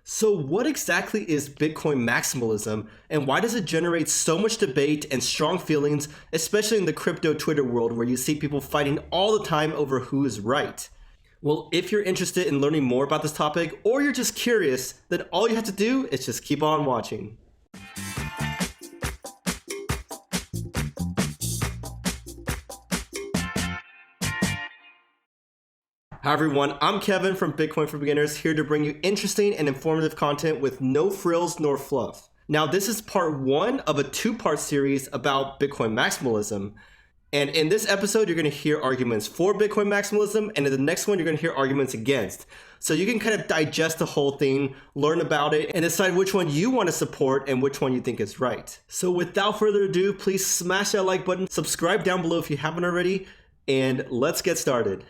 So what exactly is Bitcoin maximalism, and why does it generate so much debate and strong feelings, especially in the crypto Twitter world where you see people fighting all the time over who is right? Well, if you're interested in learning more about this topic, or you're just curious, then all you have to do is just keep on watching. Hi everyone, I'm Kevin from Bitcoin for Beginners, here to bring you interesting and informative content with no frills nor fluff. Now, this is part one of a two-part series about Bitcoin maximalism. And in this episode, you're going to hear arguments for Bitcoin maximalism, and in the next one, you're going to hear arguments against. So you can kind of digest the whole thing, learn about it, and decide which one you want to support and which one you think is right. So without further ado, please smash that like button, subscribe down below if you haven't already, and let's get started.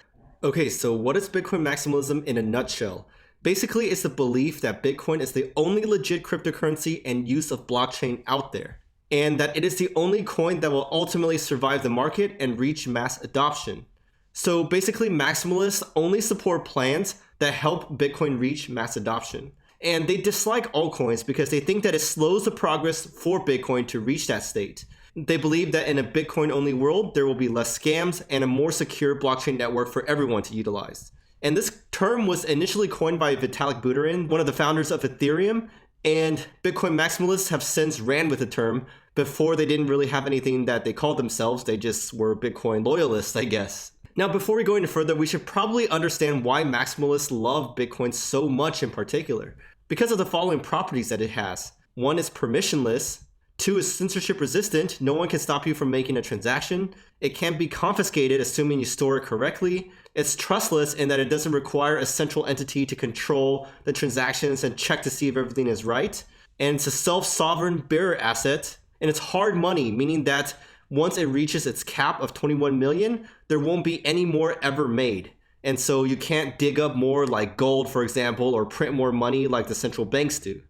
Okay, so what is Bitcoin maximalism in a nutshell? Basically, it's the belief that Bitcoin is the only legit cryptocurrency and use of blockchain out there, and that it is the only coin that will ultimately survive the market and reach mass adoption. So basically, maximalists only support plans that help Bitcoin reach mass adoption. And they dislike altcoins because they think that it slows the progress for Bitcoin to reach that state. They believe that in a Bitcoin-only world, there will be less scams and a more secure blockchain network for everyone to utilize. And this term was initially coined by Vitalik Buterin, one of the founders of Ethereum, and Bitcoin maximalists have since ran with the term. Before, they didn't really have anything that they called themselves, they just were Bitcoin loyalists, I guess. Now, before we go any further, we should probably understand why maximalists love Bitcoin so much in particular. Because of the following properties that it has. One is permissionless. 2 is censorship resistant. No one can stop you from making a transaction. It can't be confiscated assuming you store it correctly. It's trustless in that it doesn't require a central entity to control the transactions and check to see if everything is right. And it's a self-sovereign bearer asset. And it's hard money, meaning that once it reaches its cap of 21 million, there won't be any more ever made. And so you can't dig up more like gold, for example, or print more money like the central banks do.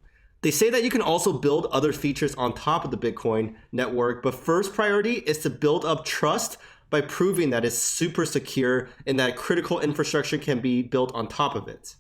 They say that you can also build other features on top of the Bitcoin network, but first priority is to build up trust by proving that it's super secure and that critical infrastructure can be built on top of it.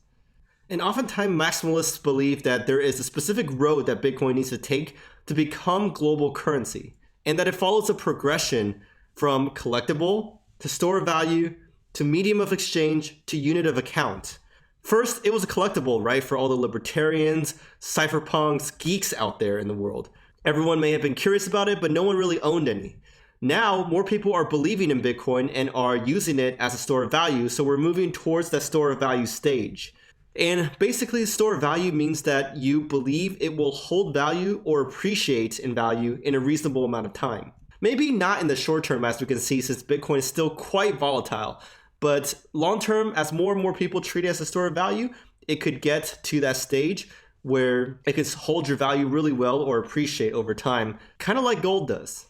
And oftentimes maximalists believe that there is a specific road that Bitcoin needs to take to become global currency, and that it follows a progression from collectible to store of value to medium of exchange to unit of account. First, it was a collectible, right, for all the libertarians, cypherpunks, geeks out there in the world. Everyone may have been curious about it, but no one really owned any. Now, more people are believing in Bitcoin and are using it as a store of value, so we're moving towards that store of value stage. And basically, store of value means that you believe it will hold value or appreciate in value in a reasonable amount of time. Maybe not in the short term, as we can see, since Bitcoin is still quite volatile. But long term, as more and more people treat it as a store of value, it could get to that stage where it could hold your value really well or appreciate over time, kind of like gold does.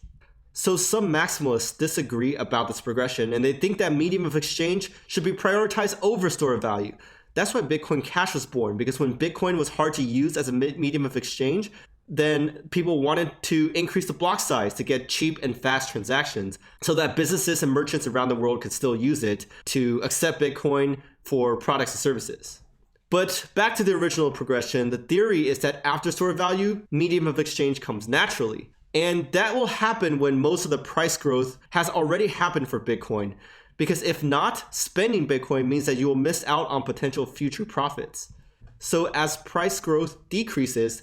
So some maximalists disagree about this progression, and they think that medium of exchange should be prioritized over store of value. That's why Bitcoin Cash was born, because when Bitcoin was hard to use as a medium of exchange, then people wanted to increase the block size to get cheap and fast transactions so that businesses and merchants around the world could still use it to accept Bitcoin for products and services. But back to the original progression, the theory is that after store of value, medium of exchange comes naturally. And that will happen when most of the price growth has already happened for Bitcoin. Because if not, spending Bitcoin means that you will miss out on potential future profits. So as price growth decreases,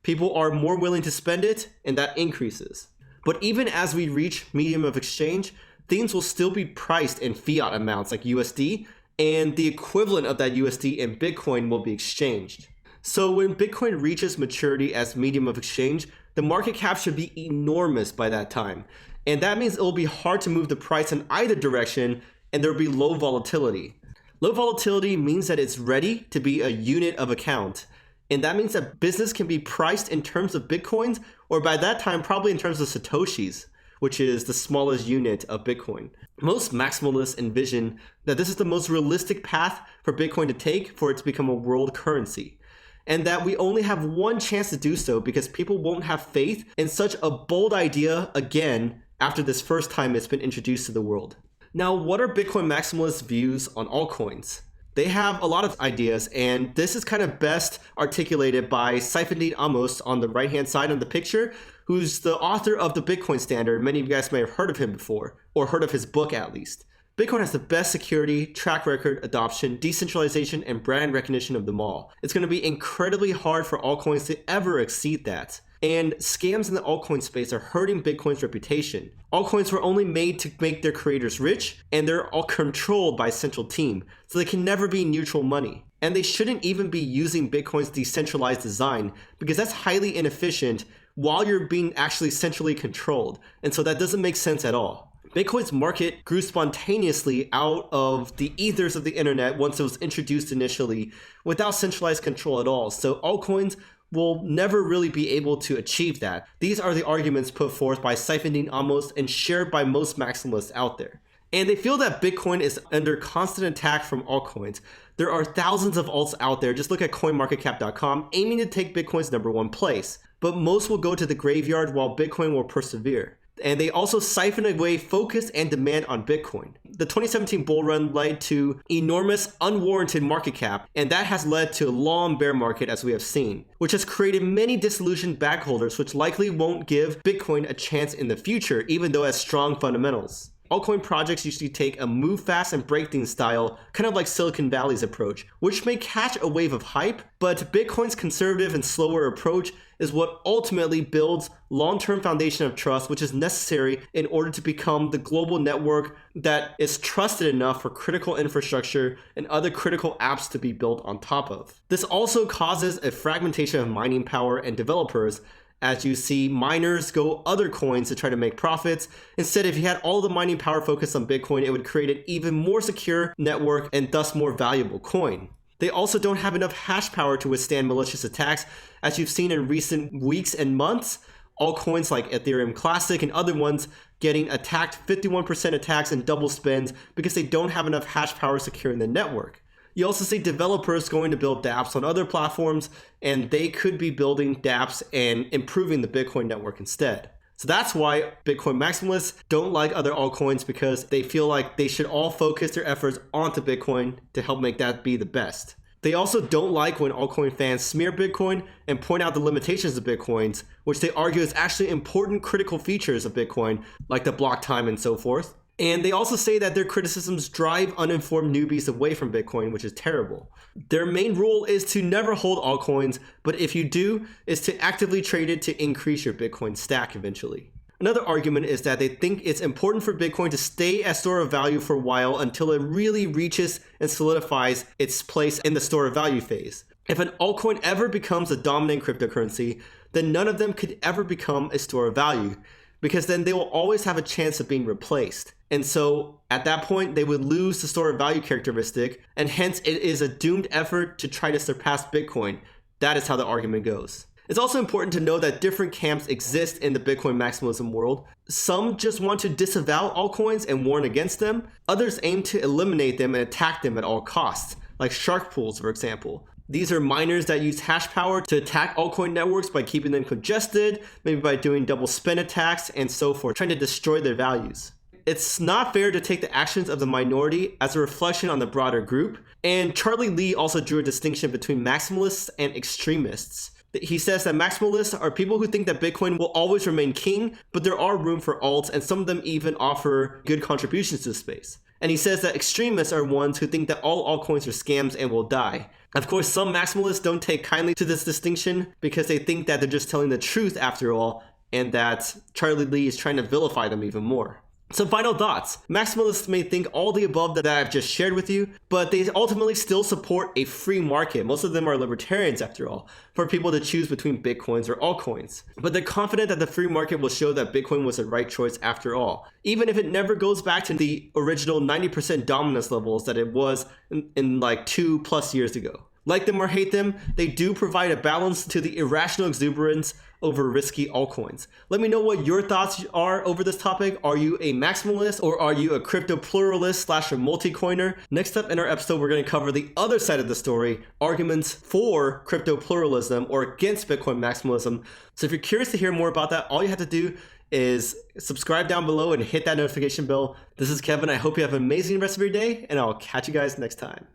people are more willing to spend it, and that increases. But even as we reach medium of exchange, things will still be priced in fiat amounts like USD, and the equivalent of that USD in Bitcoin will be exchanged. So when Bitcoin reaches maturity as medium of exchange, the market cap should be enormous by that time. And that means it will be hard to move the price in either direction, and there will be low volatility. Low volatility means that it's ready to be a unit of account. And that means that business can be priced in terms of Bitcoins, or by that time, probably in terms of Satoshis, which is the smallest unit of Bitcoin. Most maximalists envision that this is the most realistic path for Bitcoin to take for it to become a world currency. And that we only have one chance to do so because people won't have faith in such a bold idea again after this first time it's been introduced to the world. Now, what are Bitcoin maximalists' views on altcoins? They have a lot of ideas, and this is kind of best articulated by Saifedean Amos on the right-hand side of the picture, who's the author of the Bitcoin Standard. Many of you guys may have heard of him before, or heard of his book at least. Bitcoin has the best security, track record, adoption, decentralization, and brand recognition of them all. It's going to be incredibly hard for altcoins to ever exceed that. And scams in the altcoin space are hurting Bitcoin's reputation. Altcoins were only made to make their creators rich, and they're all controlled by a central team, so they can never be neutral money. And they shouldn't even be using Bitcoin's decentralized design, because that's highly inefficient while you're being actually centrally controlled. And so that doesn't make sense at all. Bitcoin's market grew spontaneously out of the ethers of the internet once it was introduced initially without centralized control at all. So altcoins will never really be able to achieve that. These are the arguments put forth by Saifedean Amos and shared by most maximalists out there. And they feel that Bitcoin is under constant attack from altcoins. There are thousands of alts out there, just look at coinmarketcap.com, aiming to take Bitcoin's #1 place. But most will go to the graveyard while Bitcoin will persevere. And they also siphon away focus and demand on Bitcoin. The 2017 bull run led to enormous unwarranted market cap, and that has led to a long bear market as we have seen, which has created many disillusioned backholders, which likely won't give Bitcoin a chance in the future, even though it has strong fundamentals. Altcoin projects usually take a move fast and break things style, kind of like Silicon Valley's approach, which may catch a wave of hype, but Bitcoin's conservative and slower approach is what ultimately builds long-term foundation of trust, which is necessary in order to become the global network that is trusted enough for critical infrastructure and other critical apps to be built on top of. This also causes a fragmentation of mining power and developers, as you see miners go other coins to try to make profits. Instead, if you had all the mining power focused on Bitcoin, it would create an even more secure network and thus more valuable coin. They also don't have enough hash power to withstand malicious attacks, as you've seen in recent weeks and months. Altcoins like Ethereum Classic and other ones getting attacked 51% attacks and double spends because they don't have enough hash power securing the network. You also see developers going to build dApps on other platforms, and they could be building dApps and improving the Bitcoin network instead. So that's why Bitcoin Maximalists don't like other altcoins, because they feel like they should all focus their efforts onto Bitcoin to help make that be the best. They also don't like when altcoin fans smear Bitcoin and point out the limitations of Bitcoins, which they argue is actually important critical features of Bitcoin, like the block time and so forth. And they also say that their criticisms drive uninformed newbies away from Bitcoin, which is terrible. Their main rule is to never hold altcoins, but if you do, is to actively trade it to increase your Bitcoin stack eventually. Another argument is that they think it's important for Bitcoin to stay as store of value for a while until it really reaches and solidifies its place in the store of value phase. If an altcoin ever becomes a dominant cryptocurrency, then none of them could ever become a store of value, because then they will always have a chance of being replaced. And so at that point, they would lose the store of value characteristic, and hence it is a doomed effort to try to surpass Bitcoin. That is how the argument goes. It's also important to know that different camps exist in the Bitcoin maximalism world. Some just want to disavow altcoins and warn against them. Others aim to eliminate them and attack them at all costs, like shark pools, for example. These are miners that use hash power to attack altcoin networks by keeping them congested, maybe by doing double spend attacks and so forth, trying to destroy their values. It's not fair to take the actions of the minority as a reflection on the broader group. And Charlie Lee also drew a distinction between maximalists and extremists. He says that maximalists are people who think that Bitcoin will always remain king, but there are room for alts, and some of them even offer good contributions to the space. And he says that extremists are ones who think that all altcoins are scams and will die. Of course, some maximalists don't take kindly to this distinction because they think that they're just telling the truth after all, and that Charlie Lee is trying to vilify them even more. Some final thoughts. Maximalists may think all the above that I've just shared with you, but they ultimately still support a free market. Most of them are libertarians after all, for people to choose between Bitcoins or altcoins. But they're confident that the free market will show that Bitcoin was the right choice after all, even if it never goes back to the original 90% dominance levels that it was in like 2+ years ago. Like them or hate them, they do provide a balance to the irrational exuberance over risky altcoins. Let me know what your thoughts are over this topic. Are you a maximalist, or are you a crypto pluralist / a multi-coiner? Next up in our episode, we're going to cover the other side of the story, arguments for crypto pluralism or against Bitcoin maximalism. So if you're curious to hear more about that, all you have to do is subscribe down below and hit that notification bell. This is Kevin. I hope you have an amazing rest of your day, and I'll catch you guys next time.